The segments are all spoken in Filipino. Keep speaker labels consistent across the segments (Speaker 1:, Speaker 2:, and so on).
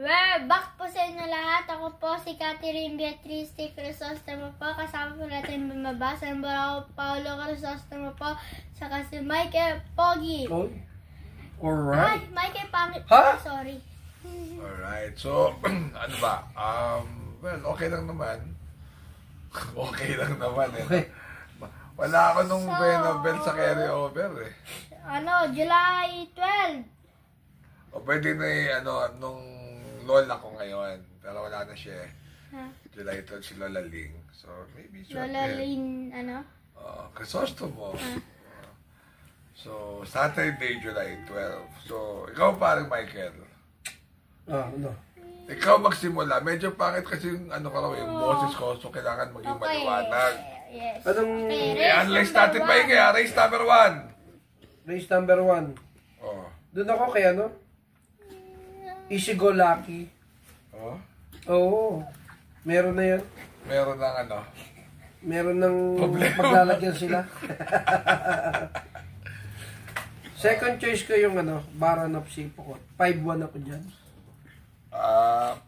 Speaker 1: Well, back po sa inyo lahat. Ako po si Catherine Beatriz T. Crisostomo po. Kasama po natin bumabasa ng Barao Paulo Crisostomo po. Saka si Michael Pogi.
Speaker 2: Oh, alright.
Speaker 1: Ay, Michael Pangit.
Speaker 2: Ha?
Speaker 1: Sorry.
Speaker 3: Alright, so, ano ba? Well, okay lang naman. Okay lang naman eh.
Speaker 2: Okay.
Speaker 3: Wala ako nung
Speaker 1: So,
Speaker 3: Benobel sa carry-over eh.
Speaker 1: July 12.
Speaker 3: O pwede na eh, nung lola ko ngayon. Pero wala na siya eh.
Speaker 1: Ha?
Speaker 3: July 12 si Lola Ling. So, maybe short
Speaker 1: Lola
Speaker 3: eh.
Speaker 1: Lynn,
Speaker 3: Crisostomo. So, Saturday, July 12. So, ikaw parang Michael.
Speaker 2: Ano?
Speaker 3: Ikaw magsimula. Medyo pangit kasi yung yung boses ko. So, kailangan maging maliwanag.
Speaker 1: Yes.
Speaker 2: Anong
Speaker 3: Analyze natin pa yung race number 1.
Speaker 2: race number 1?
Speaker 3: Oh.
Speaker 2: Doon ako kay Easy Go Lucky.
Speaker 3: Oh.
Speaker 2: Oo. Meron na yan.
Speaker 3: Meron ng
Speaker 2: Meron ng
Speaker 3: problema.
Speaker 2: maglalagyan sila. Second choice ko yung Baron of Sipokot. 5-1 ako dyan.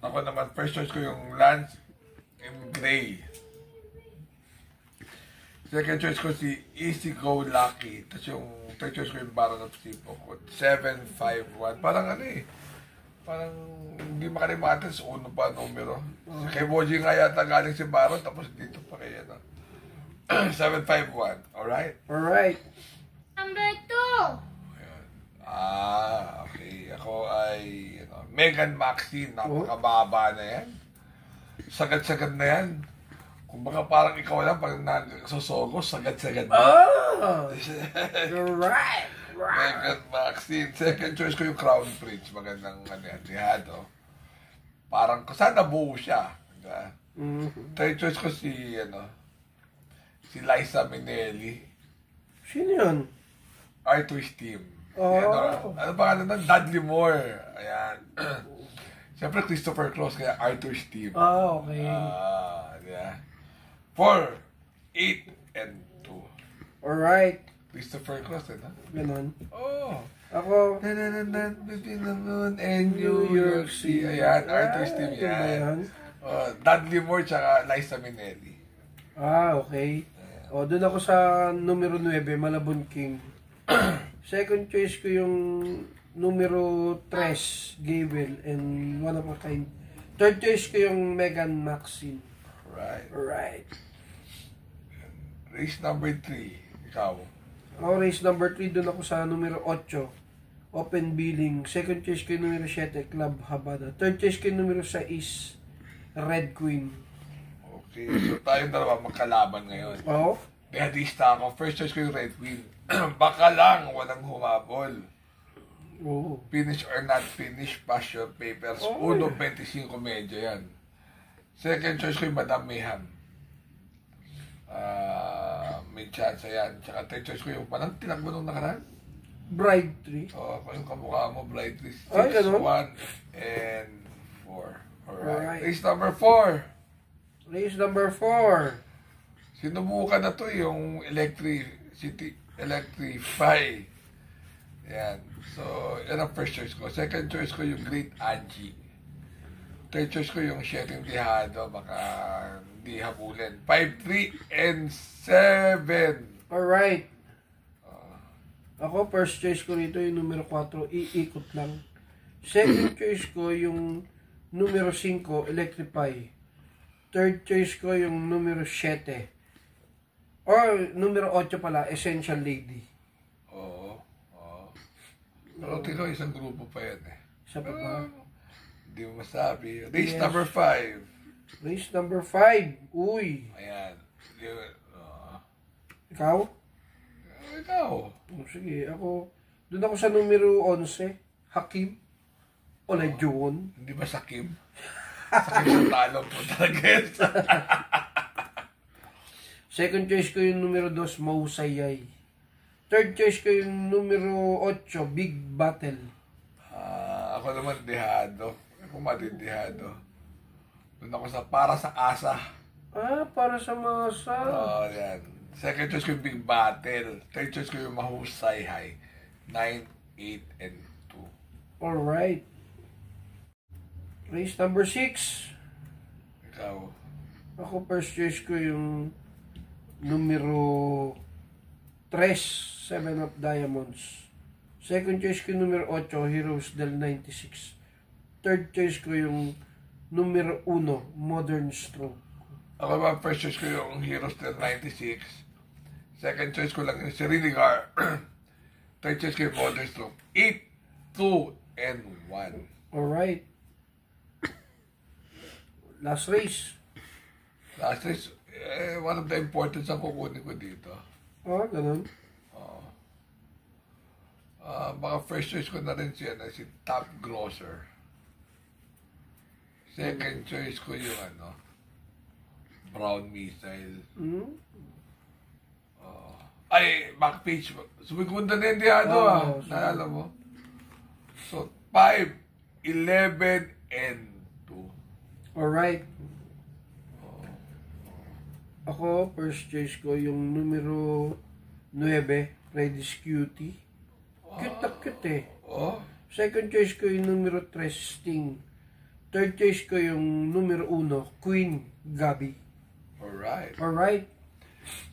Speaker 3: Ako naman, first choice ko yung Lance in Gray. Second choice ko si Easy Go Lucky. Tapos yung third choice ko yung Baron of Sipokot. 7-5-1. Parang parang hindi makalimutan sa uno pa numero. Kay Boji nga yata galing si Baron, tapos dito pa kay 751. Alright?
Speaker 2: Alright.
Speaker 1: Number 2.
Speaker 3: Okay. Ako ay Megan Maxine. Napakababa na yan. Sagad-sagad na yan. Kumbaga parang ikaw lang pag nagsusogos, sagad-sagad na.
Speaker 2: Oh! Alright.
Speaker 3: Megan Maxine. Second choice ko yung Crown Prince. Magandang tihado. Parang sana buo siya. Diba? Third choice ko si Liza Minnelli.
Speaker 2: Sino yun?
Speaker 3: Arthur's Team.
Speaker 2: Oh.
Speaker 3: Ano pangalan nun? Dudley Moore. Ayan. Siyempre Christopher Cross kaya Arthur's Team.
Speaker 2: Okay.
Speaker 3: Yeah. 4, 8, and 2.
Speaker 2: Alright.
Speaker 3: Christopher Cross,
Speaker 2: Ganon.
Speaker 3: Oh.
Speaker 2: Ako,
Speaker 3: Between the moon and New York City. Ayan, Arthur's Team yan. Dudley Moore tsaka Liza Minnelli.
Speaker 2: Okay. Doon ako sa numero 9, Malabon King. Second choice ko yung numero 3, Gable, and One of a Kind. Third choice ko yung Megan Maxine.
Speaker 3: Right. Race number 3. Ikaw.
Speaker 2: Race number 3, doon ako sa numero 8, Open Billing. Second choice ko yung numero 7, Club Habana. Third choice ko yung numero 6, Red Queen.
Speaker 3: Okay, so tayong dalawa magkalaban ngayon.
Speaker 2: Oo.
Speaker 3: Dehadista ako. First choice ko yung Red Queen. Baka lang, walang humabol.
Speaker 2: Oo.
Speaker 3: Finish or not finish, pass your papers. 1.25 medyo yan. Second choice ko yung Madam Mayhem. May chance yan. Tsaka third choice ko yung parang tinagbo nung nakaraan.
Speaker 2: Bride 3.
Speaker 3: Yung kamukha mo, Bright 6,
Speaker 2: Ay, ganun?
Speaker 3: 1, and 4.
Speaker 2: Alright.
Speaker 3: Race number 4.
Speaker 2: Race number 4.
Speaker 3: Sinubukan na to yung Electrify. Yan. So, yan ang first choice ko. Second choice ko yung Great Angie. Third choice ko yung Shedding Tihado. Baka hindi habulin. 5, 3, and 7.
Speaker 2: Alright. Ako, first choice ko rito yung numero 4, iikot lang. Second choice ko yung numero 5, Electrify. Third choice ko yung numero 7. Or numero 8 pala, Essential Lady.
Speaker 3: Oo. Pero tingnan, isang grupo pa yan eh.
Speaker 2: Isa pa ba?
Speaker 3: Hindi mo masabi. Race
Speaker 2: Yes.
Speaker 3: number 5.
Speaker 2: Race number 5. Uy.
Speaker 3: Ayan.
Speaker 2: Ikaw?
Speaker 3: Ikaw.
Speaker 2: Sige, ako. Doon ako sa numero 11. Hakim. Olajuwon.
Speaker 3: Hindi ba Sakim? Sakim sa talo po talaga yan.
Speaker 2: Second choice ko yung numero 2, Mausayay. Third choice ko yung numero 8, Big Battle.
Speaker 3: Ako naman dihado. Ako matindihado. Doon ako sa para sa asa.
Speaker 2: Para sa masa.
Speaker 3: Yan. Second choice ko yung Big Battle. Third choice ko yung Mahusay High. 9, 8, and 2.
Speaker 2: Alright. Race number 6.
Speaker 3: Ikaw.
Speaker 2: Ako first choice ko yung numero 3, 7 of Diamonds. Second choice ko yung numero 8, Heroes del 96. Third choice ko yung numero 1, Modern Stroke.
Speaker 3: Ako ba, first choice ko yung Heroes del 96. Second choice ko lang yung Siriligar. Third choice ko yung Modern Stroke. 8, 2, and 1.
Speaker 2: Alright. Last race.
Speaker 3: Last race, one of the importance ang kukunin ko dito.
Speaker 2: Ganun.
Speaker 3: Baka first choice ko na rin siya na si Top Grosser. Second choice ko yung Brown Missile. Back page. Sumigunda na hindi naalala mo? So, 5, 11, and 2.
Speaker 2: Alright. Ako, first choice ko yung numero 9, Redis Cutie. Cute na cute eh. Second choice ko yung numero 3, Sting. Third choice ko yung numero 1, Queen Gabi. Alright.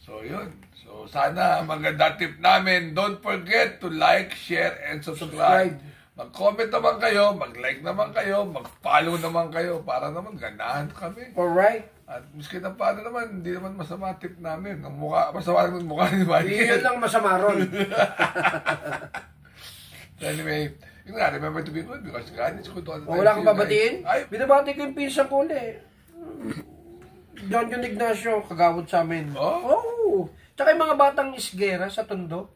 Speaker 3: So, yun. So, sana maganda tip namin. Don't forget to like, share, and subscribe. Mag-comment naman kayo, mag-like naman kayo, mag-follow naman kayo para naman ganahan kami.
Speaker 2: Alright.
Speaker 3: At miski na paano naman, hindi naman masama tip namin. Ang mukha, masama naman mukha ni Michael.
Speaker 2: Yun lang masama ron.
Speaker 3: So anyway, yun nga, remember to be good because God is good all the time.
Speaker 2: Wala kang babatiin?
Speaker 3: Ay,
Speaker 2: Binabati ko yung pinsan ko ulit. John Ignacio, kagawad sa amin. Oh. Tsaka yung mga batang isgera sa Tondo.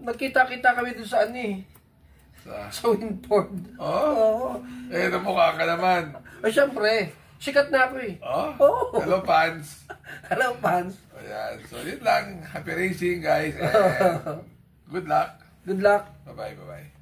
Speaker 2: Nagkita-kita kami dun sa sa Winford.
Speaker 3: Namukha ka naman.
Speaker 2: Ay, syempre. Sikat na ako eh.
Speaker 3: Hello, fans.
Speaker 2: Hello, fans.
Speaker 3: Ayan. So, yun lang. Happy racing, guys. And good luck.
Speaker 2: Good luck.
Speaker 3: Bye-bye.